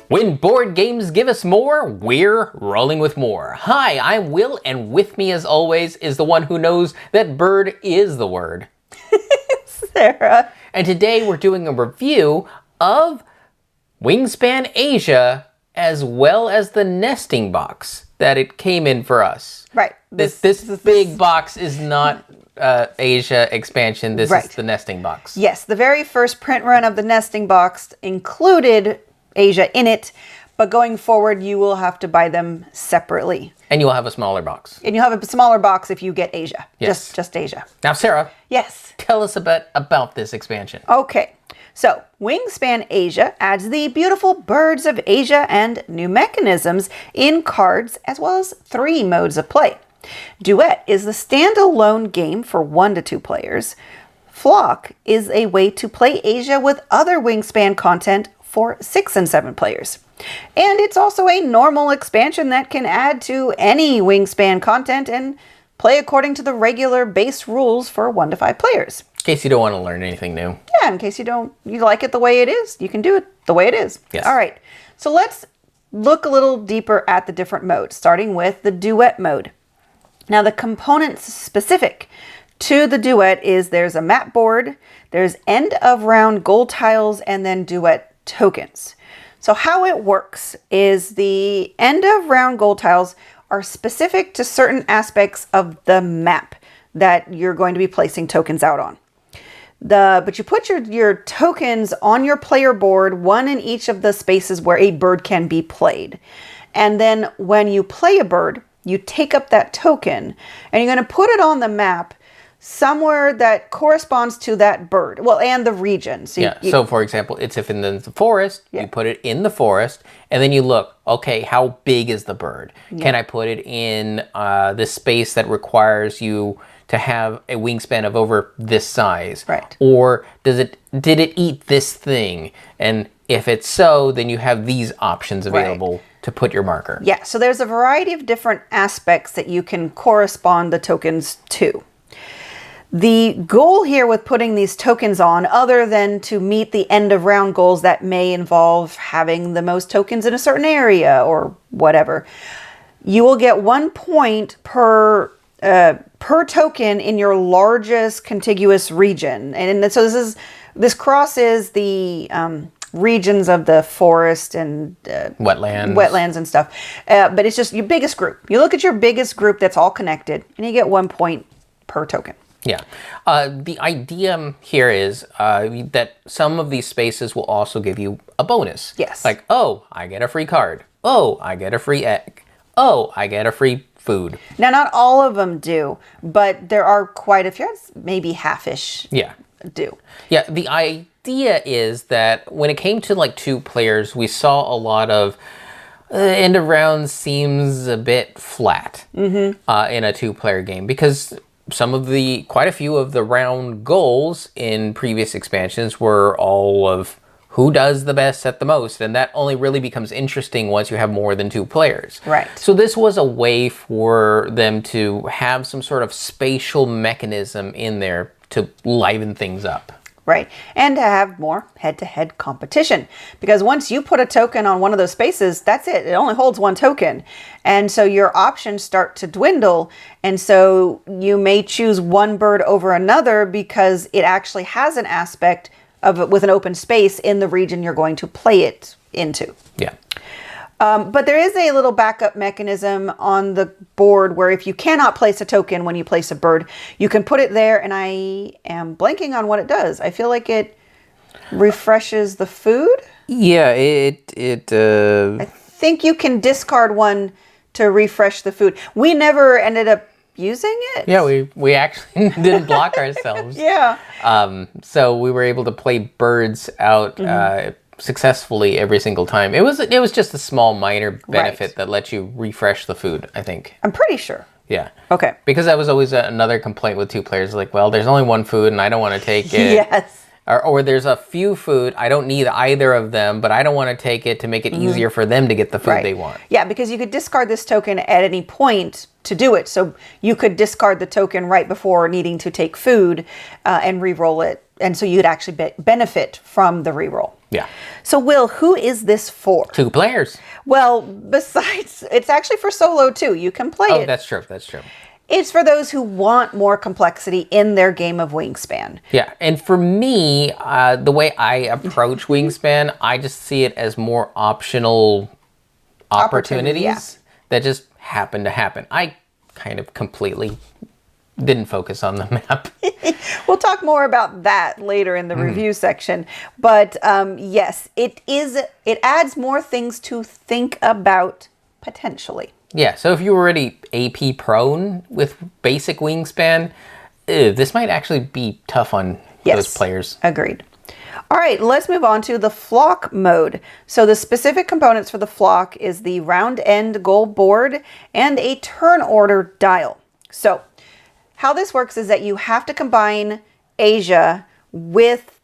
When board games give us more, we're rolling with more. Hi, I'm Will, and with me as always is the one who knows that bird is the word. Sarah. And today we're doing a review of Wingspan Asia as well as the nesting box that it came in for us. Right. This big box is not Asia expansion. This is the nesting box. Yes, the very first print run of the nesting box included Asia in it, but going forward you will have to buy them separately. And you'll have a smaller box. And you'll have a smaller box if you get Asia. Yes. Just Asia. Now, Sarah. Yes. Tell us a bit about this expansion. Okay. So, Wingspan Asia adds the beautiful birds of Asia and new mechanisms in cards, as well as 3 modes of play. Duet is the standalone game for 1 to 2 players. Flock is a way to play Asia with other Wingspan content for 6 and 7 players. And it's also a normal expansion that can add to any Wingspan content and play according to the regular base rules for 1 to 5 players. In case you don't want to learn anything new. Yeah, in case you like it the way it is, you can do it the way it is. Yes. All right, so let's look a little deeper at the different modes, starting with the Duet mode. Now, the components specific to the Duet is there's a map board, there's end of round gold tiles, and then Duet tokens. So how it works is the end of round gold tiles are specific to certain aspects of the map that you're going to be placing tokens out on. But you put your tokens on your player board, 1 in each of the spaces where a bird can be played. And then when you play a bird, you take up that token and you're going to put it on the map somewhere that corresponds to that bird. Well, and the region. So so for example, it's if in the forest, you put it in the forest, and then you look, okay, how big is the bird? Can I put it in this space that requires you to have a wingspan of over this size? Right. Or did it eat this thing? And if it's so, then you have these options available to put your marker. Yeah, so there's a variety of different aspects that you can correspond the tokens to. The goal here with putting these tokens on, other than to meet the end of round goals that may involve having the most tokens in a certain area or whatever, you will get 1 point per token in your largest contiguous region. And so this crosses the regions of the forest and wetlands and stuff. But it's just your biggest group. You look at your biggest group that's all connected, and you get 1 point per token. Yeah. The idea here is that some of these spaces will also give you a bonus. Yes. Like, oh, I get a free card. Oh, I get a free egg. Oh, I get a free food. Now, not all of them do, but there are quite a few, maybe half-ish do. Yeah, the idea is that when it came to like 2 players, we saw a lot of end of round seems a bit flat in a 2-player game, because quite a few of the round goals in previous expansions were all of who does the best at the most, and that only really becomes interesting once you have more than 2 players. Right. So this was a way for them to have some sort of spatial mechanism in there to liven things up. Right, and to have more head-to-head competition. Because once you put a token on one of those spaces, that's it. It only holds 1 token. And so your options start to dwindle. And so you may choose one bird over another because it actually has an aspect of it with an open space in the region you're going to play it into. Yeah. But there is a little backup mechanism on the board where if you cannot place a token when you place a bird, you can put it there, and I am blanking on what it does. I feel like it refreshes the food. Yeah, I think you can discard one to refresh the food. We never ended up using it. Yeah, we actually didn't block ourselves. Yeah. So we were able to play birds out successfully every single time. It was just a small minor benefit that lets you refresh the food, I think. I'm pretty sure. Yeah. Okay. Because that was always another complaint with 2 players. Like, well, there's only 1 food and I don't want to take it. Yes. Or there's a few food. I don't need either of them, but I don't want to take it to make it easier for them to get the food they want. Yeah, because you could discard this token at any point to do it. So you could discard the token right before needing to take food and re-roll it and so you'd actually benefit from the reroll. Yeah. So Will, who is this for? 2 players. Well, besides, it's actually for solo too. You can play it. Oh, that's true. That's true. It's for those who want more complexity in their game of Wingspan. Yeah, and for me, the way I approach Wingspan, I just see it as more optional opportunities that just happen to happen. I kind of completely didn't focus on the map. We'll talk more about that later in the review section. But yes, it adds more things to think about potentially. Yeah, so if you're already AP prone with basic Wingspan, this might actually be tough on those players. Agreed. All right, let's move on to the flock mode. So the specific components for the flock is the round end goal board and a turn order dial. So how this works is that you have to combine Asia with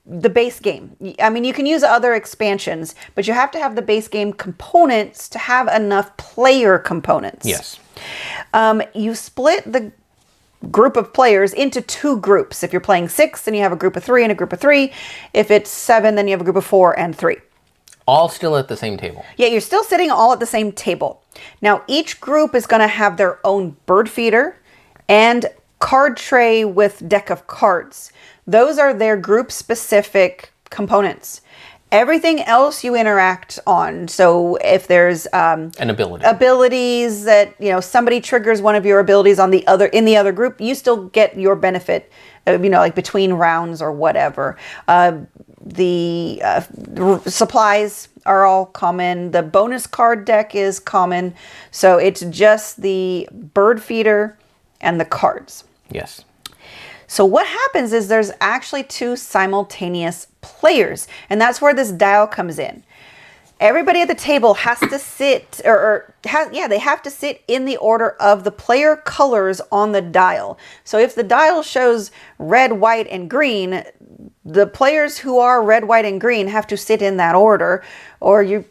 the base game. I mean, you can use other expansions, but you have to have the base game components to have enough player components. Yes. You split the group of players into 2 groups. If you're playing 6, then you have a group of 3 and a group of 3. If it's 7, then you have a group of 4 and 3. All still at the same table. Yeah, you're still sitting all at the same table. Now, each group is going to have their own bird feeder and card tray with deck of cards. Those are their group specific components. Everything else you interact on. So if there's an ability. Abilities that, somebody triggers one of your abilities on in the other group, you still get your benefit, like between rounds or whatever. The supplies are all common. The bonus card deck is common. So it's just the bird feeder and the cards. Yes. So what happens is there's actually 2 simultaneous players, and that's where this dial comes in. Everybody at the table has to sit, they have to sit in the order of the player colors on the dial. So if the dial shows red, white, and green, the players who are red, white, and green have to sit in that order, or you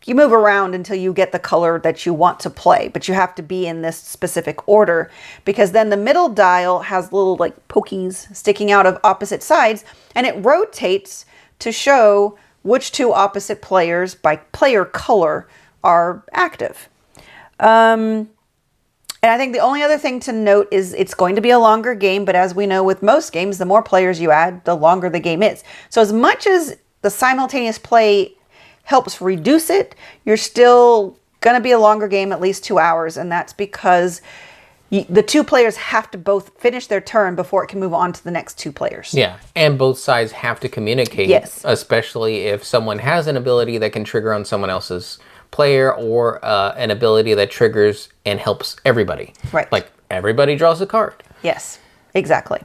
move around until you get the color that you want to play, but you have to be in this specific order, because then the middle dial has little like pokies sticking out of opposite sides, and it rotates to show which 2 opposite players by player color are active. And I think the only other thing to note is it's going to be a longer game, but as we know with most games, the more players you add, the longer the game is. So as much as the simultaneous play helps reduce it, you're still going to be a longer game, at least 2 hours. And that's because the 2 players have to both finish their turn before it can move on to the next 2 players. Yeah, and both sides have to communicate, especially if someone has an ability that can trigger on someone else's player, or an ability that triggers and helps everybody. Right. Like everybody draws a card. Yes, exactly.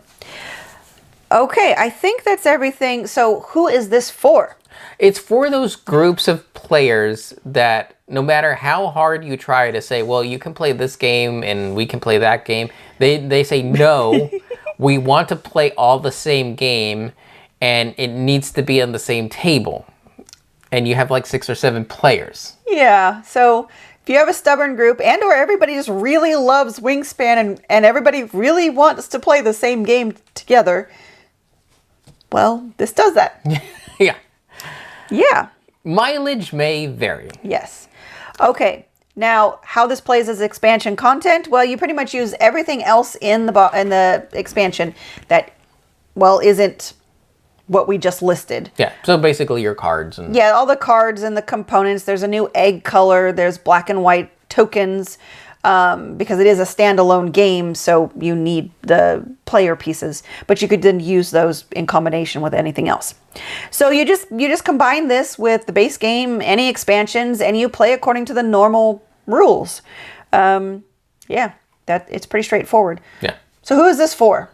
Okay, I think that's everything. So who is this for? It's for those groups of players that no matter how hard you try to say, well, you can play this game and we can play that game, they say, no, we want to play all the same game and it needs to be on the same table. And you have like 6 or 7 players. Yeah, so if you have a stubborn group and or everybody just really loves Wingspan and everybody really wants to play the same game together, well, this does that. Yeah. Yeah. Mileage may vary. Yes. Okay. Now, how this plays as expansion content? Well, you pretty much use everything else in the expansion that, well, isn't what we just listed. Yeah. So basically your cards and all the cards and the components. There's a new egg color. There's black and white tokens. Because it is a standalone game, so you need the player pieces, but you could then use those in combination with anything else. So you just combine this with the base game, any expansions, and you play according to the normal rules. It's pretty straightforward. Yeah. So who is this for?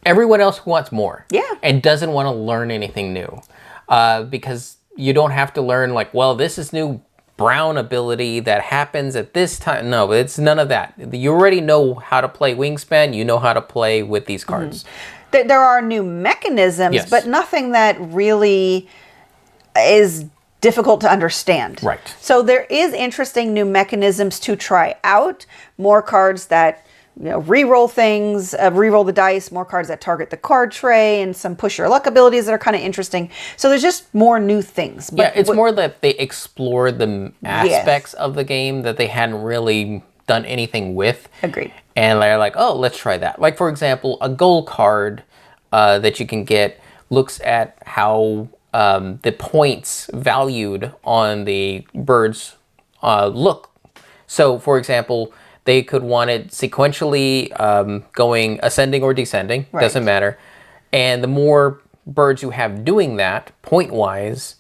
Everyone else who wants more. Yeah. And doesn't want to learn anything new. Because you don't have to learn like, well, this is new brown ability that happens at this time. No, it's none of that. You already know how to play Wingspan. You know how to play with these cards. Mm-hmm. There are new mechanisms, but nothing that really is difficult to understand. Right. So there is interesting new mechanisms to try out. More cards that re-roll things, re-roll the dice, more cards that target the card tray, and some push your luck abilities that are kind of interesting. So there's just more new things. But yeah, it's more that they explored the aspects of the game that they hadn't really done anything with. Agreed. And they're like, oh, let's try that. Like, for example, a goal card that you can get looks at how the points valued on the birds look. So, for example, they could want it sequentially going ascending or descending. Right. Doesn't matter. And the more birds you have doing that, point-wise,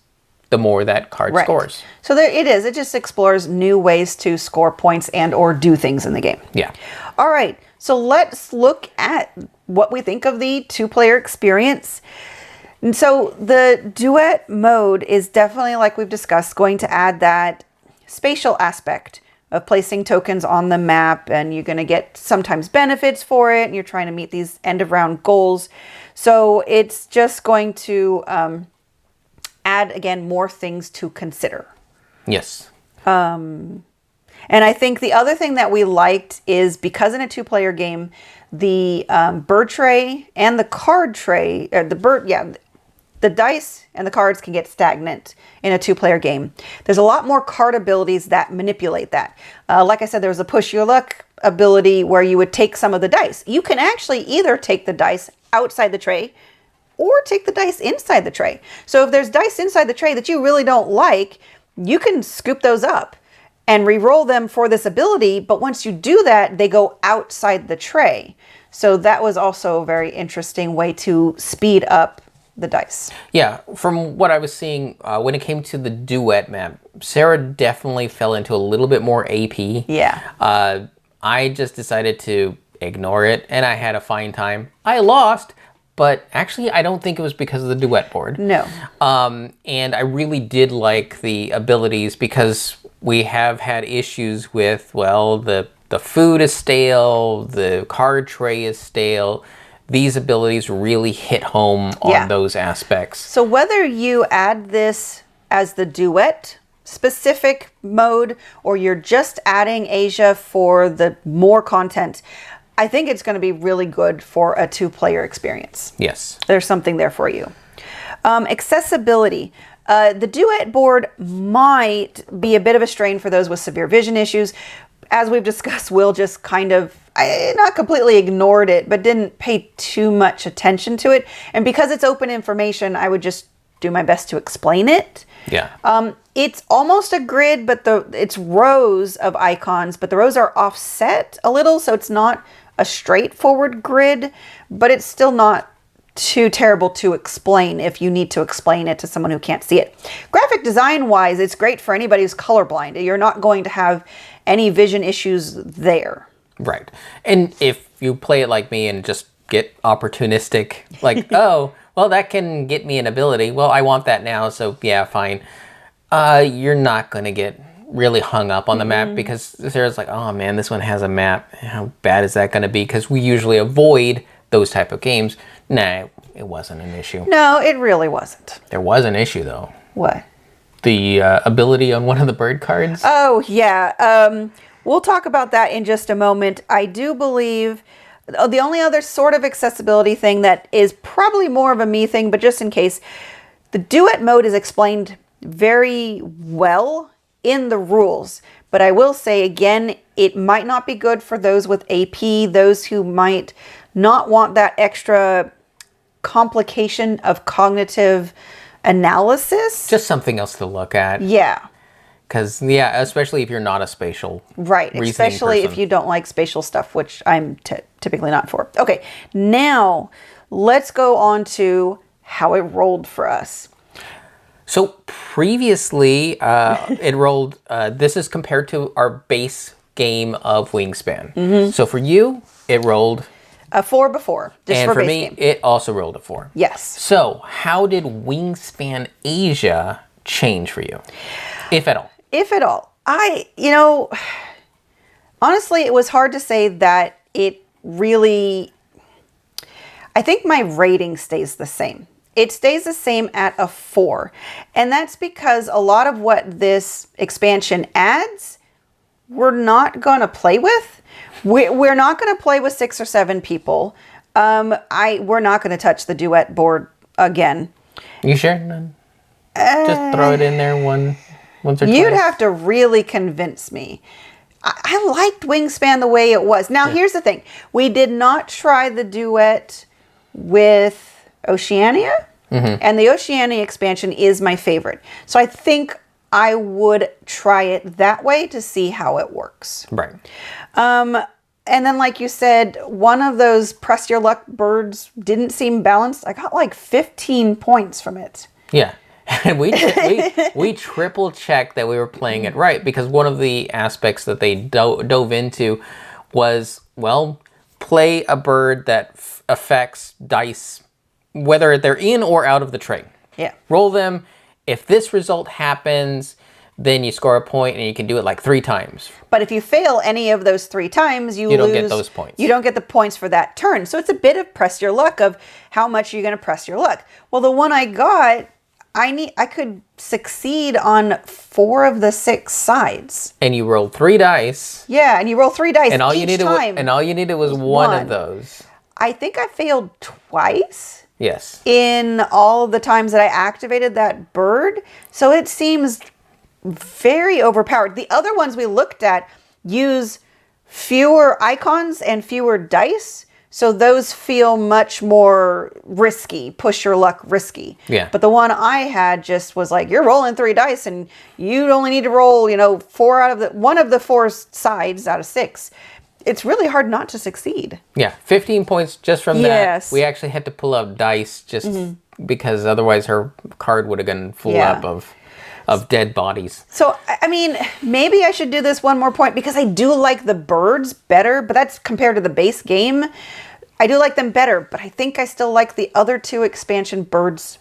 the more that card scores. So there it is. It just explores new ways to score points and or do things in the game. Yeah. All right. So let's look at what we think of the two-player experience. And so the duet mode is definitely, like we've discussed, going to add that spatial aspect of placing tokens on the map, and you're going to get sometimes benefits for it, and you're trying to meet these end of round goals. So it's just going to add, again, more things to consider. Yes. And I think the other thing that we liked is, because in a two-player game, the bird tray and the card tray, the dice and the cards can get stagnant in a two-player game. There's a lot more card abilities that manipulate that. Like I said, there was a push your luck ability where you would take some of the dice. You can actually either take the dice outside the tray or take the dice inside the tray. So if there's dice inside the tray that you really don't like, you can scoop those up and re-roll them for this ability. But once you do that, they go outside the tray. So that was also a very interesting way to speed up the dice. Yeah, from what I was seeing, when it came to the duet map, Sarah definitely fell into a little bit more AP. Yeah. I just decided to ignore it, and I had a fine time. I lost, but actually I don't think it was because of the duet board. No. And I really did like the abilities, because we have had issues with, well, the food is stale, the card tray is stale. These abilities really hit home on those aspects. So whether you add this as the duet specific mode, or you're just adding Asia for the more content, I think it's going to be really good for a two-player experience. Yes. There's something there for you. Accessibility. The duet board might be a bit of a strain for those with severe vision issues. As we've discussed, Will just kind of, not completely ignored it, but didn't pay too much attention to it. And because it's open information, I would just do my best to explain it. Yeah. It's almost a grid, but it's rows of icons, but the rows are offset a little, so it's not a straightforward grid, but it's still not too terrible to explain if you need to explain it to someone who can't see it. Graphic design wise, it's great for anybody who's colorblind. You're not going to have any vision issues there. Right. And if you play it like me and just get opportunistic, like, oh, well, that can get me an ability. Well, I want that now, so yeah, fine. You're not going to get really hung up on the map, because Sarah's like, oh man, this one has a map. How bad is that going to be? Because we usually avoid those type of games. Nah, it wasn't an issue. No, it really wasn't. There was an issue, though. What? The ability on one of the bird cards. Oh, yeah. We'll talk about that in just a moment. I do believe the only other sort of accessibility thing that is probably more of a me thing, but just in case, the duet mode is explained very well in the rules. But I will say again, it might not be good for those with AP, those who might not want that extra complication of cognitive analysis. Just something else to look at. Yeah. Because, yeah, especially if you're not a spatial especially person. If you don't like spatial stuff, which I'm typically not for. Okay, now let's go on to how it rolled for us. So previously, it rolled, this is compared to our base game of Wingspan. So for you, it rolled a 4 before. And for me, it also rolled a 4. Yes. So how did Wingspan Asia change for you, if at all? If at all. Honestly, it was hard to say that it really, I think my rating stays the same. It stays the same at a 4. And that's because a lot of what this expansion adds we're not going to play with. We're not going to play with 6 or 7 people. We're not going to touch the Duet board again. You sure? Just throw it in there once or twice. You'd have to really convince me. I liked Wingspan the way it was. Now, here's the thing. We did not try the Duet with Oceania. And the Oceania expansion is my favorite. So I think I would try it that way to see how it works. Right. And then, like you said, one of those press your luck birds didn't seem balanced. I got like 15 points from it. Yeah. And we triple checked that we were playing it right, because one of the aspects that they dove into was, well, play a bird that affects dice, whether they're in or out of the tray. Yeah. Roll them. If this result happens, then you score a point, and you can do it like 3 times. But if you fail any of those 3 times, you don't get those points. You don't get the points for that turn. So it's a bit of press your luck of how much you're going to press your luck. Well, the one I got, I could succeed on 4 of the 6 sides. And you rolled 3 dice. Yeah, and you roll 3 dice And all each you needed time. and all you needed was one of those. I think I failed twice. Yes. In all the times that I activated that bird. So it seems very overpowered. The other ones we looked at use fewer icons and fewer dice. So those feel much more risky, push your luck risky. Yeah. But the one I had just was like, you're rolling 3 dice and you only need to roll, 1 of the 4 sides out of 6. It's really hard not to succeed. Yeah, 15 points just from Yes. that. We actually had to pull out dice just because otherwise her card would have gone full up of dead bodies. So, I mean, maybe I should do this one more point because I do like the birds better, but that's compared to the base game. I do like them better, but I think I still like the other 2 expansion birds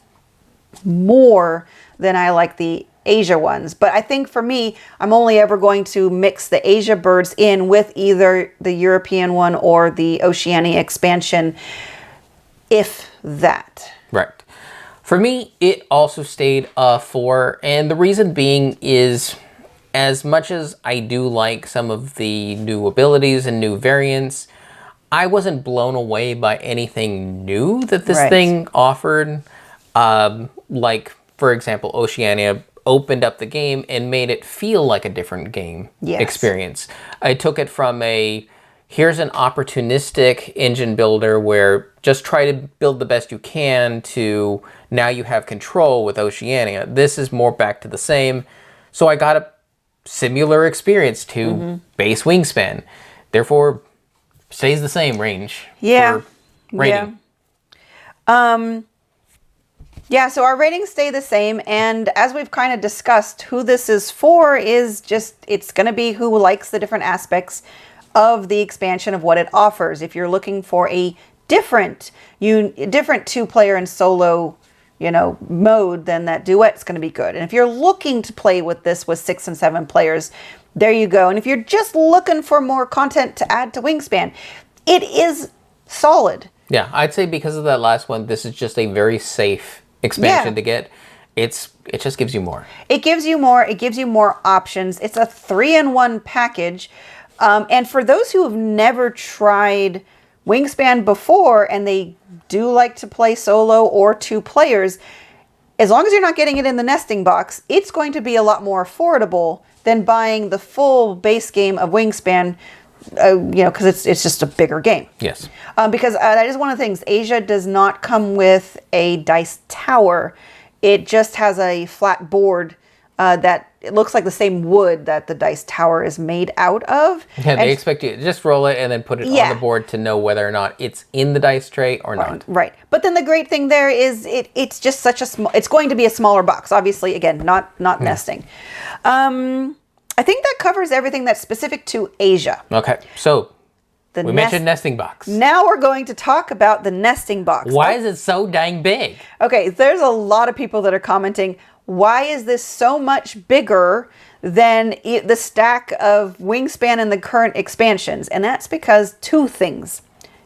more than I like the Asia ones. But I think for me, I'm only ever going to mix the Asia birds in with either the European one or the Oceania expansion, if that. Right. For me, it also stayed 4, and the reason being is, as much as I do like some of the new abilities and new variants, I wasn't blown away by anything new that this thing offered. Like, for example, Oceania opened up the game and made it feel like a different game experience. I took it from here's an opportunistic engine builder where just try to build the best you can, to now you have control with Oceania. This is more back to the same. So I got a similar experience to base Wingspan. Therefore, stays the same range for rating. Yeah, so our ratings stay the same, and as we've kind of discussed, who this is for is just, it's going to be who likes the different aspects of the expansion of what it offers. If you're looking for a different 2-player and solo, mode, then that Duet's going to be good. And if you're looking to play with this with 6 and 7 players, there you go. And if you're just looking for more content to add to Wingspan, it is solid. Yeah, I'd say because of that last one, this is just a very safe expansion to get. It just gives you more. It gives you more options. It's a 3-in-1 package. And for those who have never tried Wingspan before and they do like to play solo or 2 players, as long as you're not getting it in the nesting box, it's going to be a lot more affordable than buying the full base game of Wingspan, because it's just a bigger game. Yes. Because that is one of the things. Asia does not come with a dice tower. It just has a flat board that it looks like the same wood that the dice tower is made out of. Yeah, they expect you to just roll it and then put it on the board to know whether or not it's in the dice tray or not. Right. But then the great thing there is it's just such a small, it's going to be a smaller box. Obviously, again, not nesting. I think that covers everything that's specific to Asia. Okay, so we mentioned nesting box. Now we're going to talk about the nesting box. Why is it so dang big? Okay, there's a lot of people that are commenting, why is this so much bigger than the stack of Wingspan in the current expansions? And that's because 2 things.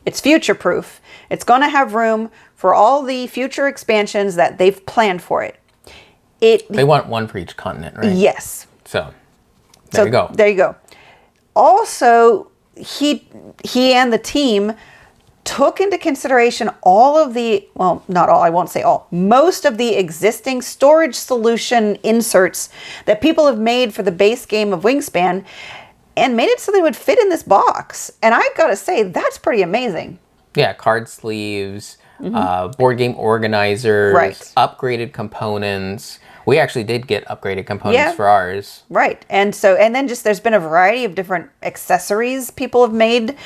It's future-proof. It's going to have room for all the future expansions that they've planned for it. They want 1 for each continent, right? Yes. So, there you go. There you go. also, he and the team took into consideration all of the, well, not all, I won't say all, most of the existing storage solution inserts that people have made for the base game of Wingspan and made it so they would fit in this box. And I've got to say, that's pretty amazing. Yeah, card sleeves, board game organizers, upgraded components. We actually did get upgraded components for ours. Right. And then just there's been a variety of different accessories people have made,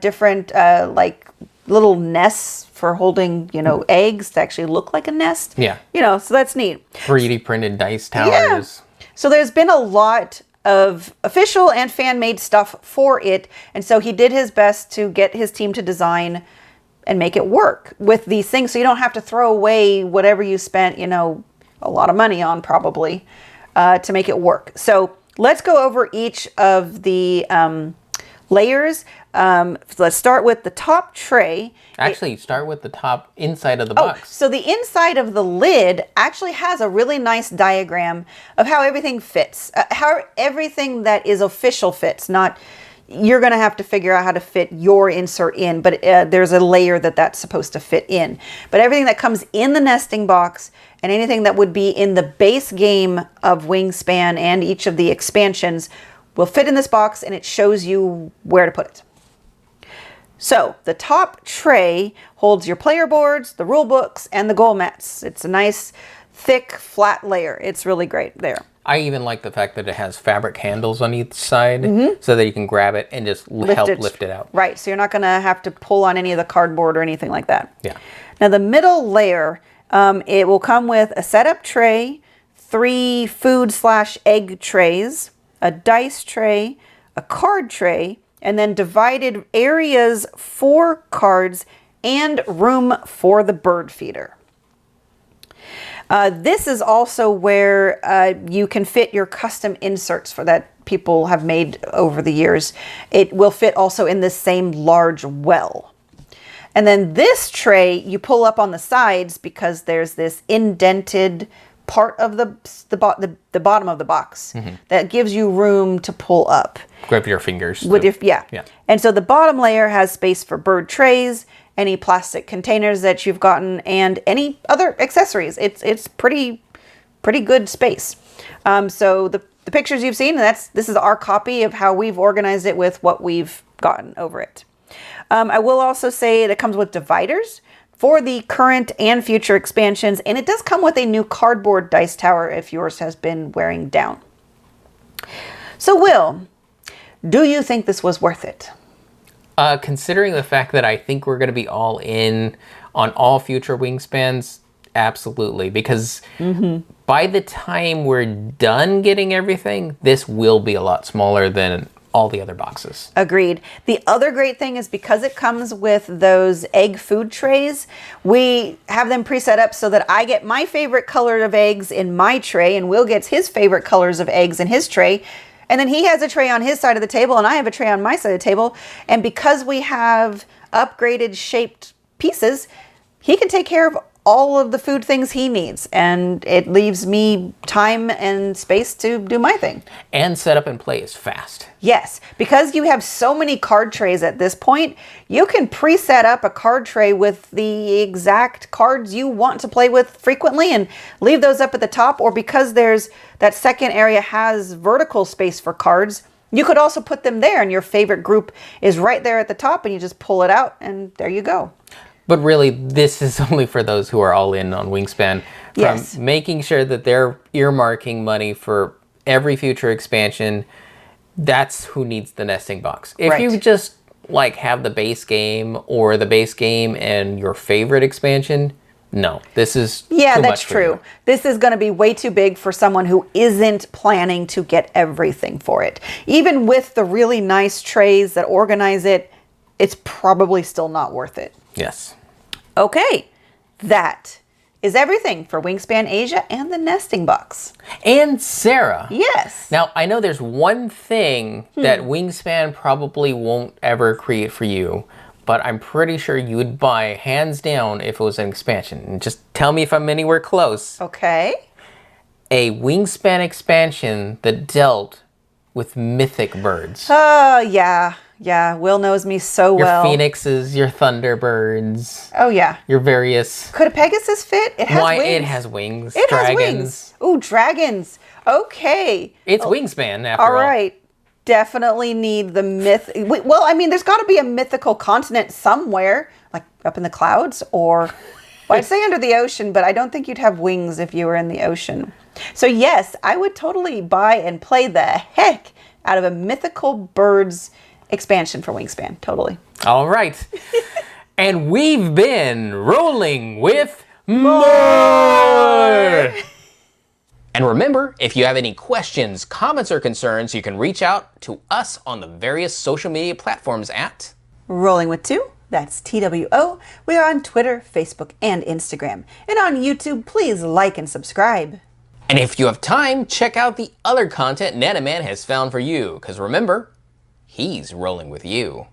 different like little nests for holding, eggs to actually look like a nest. Yeah. So that's neat. 3D printed dice towers. Yeah. So there's been a lot of official and fan-made stuff for it. And so he did his best to get his team to design and make it work with these things. So you don't have to throw away whatever you spent, a lot of money on probably to make it work. So let's go over each of the layers. Let's start with the top tray. Actually, start with the top inside of the box. So the inside of the lid actually has a really nice diagram of how everything fits, how everything that is official fits. Not, you're going to have to figure out how to fit your insert in, but there's a layer that's supposed to fit in. But everything that comes in the nesting box and anything that would be in the base game of Wingspan and each of the expansions will fit in this box, and it shows you where to put it. So the top tray holds your player boards, the rule books, and the goal mats. It's a nice, thick, flat layer. It's really great there. I even like the fact that it has fabric handles on each side so that you can grab it and just lift it out. Right, so you're not going to have to pull on any of the cardboard or anything like that. Yeah. Now the middle layer, it will come with a setup tray, 3 food/egg trays, a dice tray, a card tray, and then divided areas for cards and room for the bird feeder. This is also where you can fit your custom inserts for that people have made over the years. It will fit also in this same large well. And then this tray you pull up on the sides because there's this indented part of the bottom of the box that gives you room to pull up. Grab your fingers. Yeah. And so the bottom layer has space for bird trays, any plastic containers that you've gotten, and any other accessories. It's pretty good space. So the pictures you've seen, this is our copy of how we've organized it with what we've gotten over it. I will also say it comes with dividers for the current and future expansions, and it does come with a new cardboard dice tower if yours has been wearing down. So Will, do you think this was worth it? Considering the fact that I think we're going to be all in on all future Wingspans, absolutely. Because by the time we're done getting everything, this will be a lot smaller than all the other boxes. Agreed. The other great thing is because it comes with those egg food trays, we have them pre-set up so that I get my favorite color of eggs in my tray and Will gets his favorite colors of eggs in his tray. And then he has a tray on his side of the table and I have a tray on my side of the table. And because we have upgraded shaped pieces, he can take care of all of the food things he needs. And it leaves me time and space to do my thing. And setup and play is fast. Yes, because you have so many card trays at this point, you can pre-set up a card tray with the exact cards you want to play with frequently and leave those up at the top. Or because there's that second area has vertical space for cards, you could also put them there and your favorite group is right there at the top and you just pull it out and there you go. But really, this is only for those who are all in on Wingspan. From making sure that they're earmarking money for every future expansion, that's who needs the nesting box. If you just have the base game or the base game and your favorite expansion, no, this is too that's much true. This is going to be way too big for someone who isn't planning to get everything for it. Even with the really nice trays that organize it, it's probably still not worth it. Yes. Okay, that is everything for Wingspan Asia and the nesting box. And Sarah. Yes. Now, I know there's one thing that Wingspan probably won't ever create for you, but I'm pretty sure you would buy hands down if it was an expansion. And just tell me if I'm anywhere close. Okay. A Wingspan expansion that dealt with mythic birds. Yeah. Yeah, Will knows me so Your well. phoenixes, your thunderbirds. Oh, yeah. Your various... Could a Pegasus fit? It has Why, wings. it has wings. It Dragons. has wings. Ooh, dragons. Okay. It's Wingspan, after all. All right. Definitely need the myth. Well, I mean, there's got to be a mythical continent somewhere, like up in the clouds, or... Well, I'd say under the ocean, but I don't think you'd have wings if you were in the ocean. So yes, I would totally buy and play the heck out of a mythical birds expansion for Wingspan. Totally. All right. And we've been rolling with more. And remember, if you have any questions, comments, or concerns, you can reach out to us on the various social media platforms at Rolling with Two. That's TWO. We are on Twitter, Facebook, and Instagram. And on YouTube, please like and subscribe. And if you have time, check out the other content Nanaman has found for you, because remember, he's rolling with you.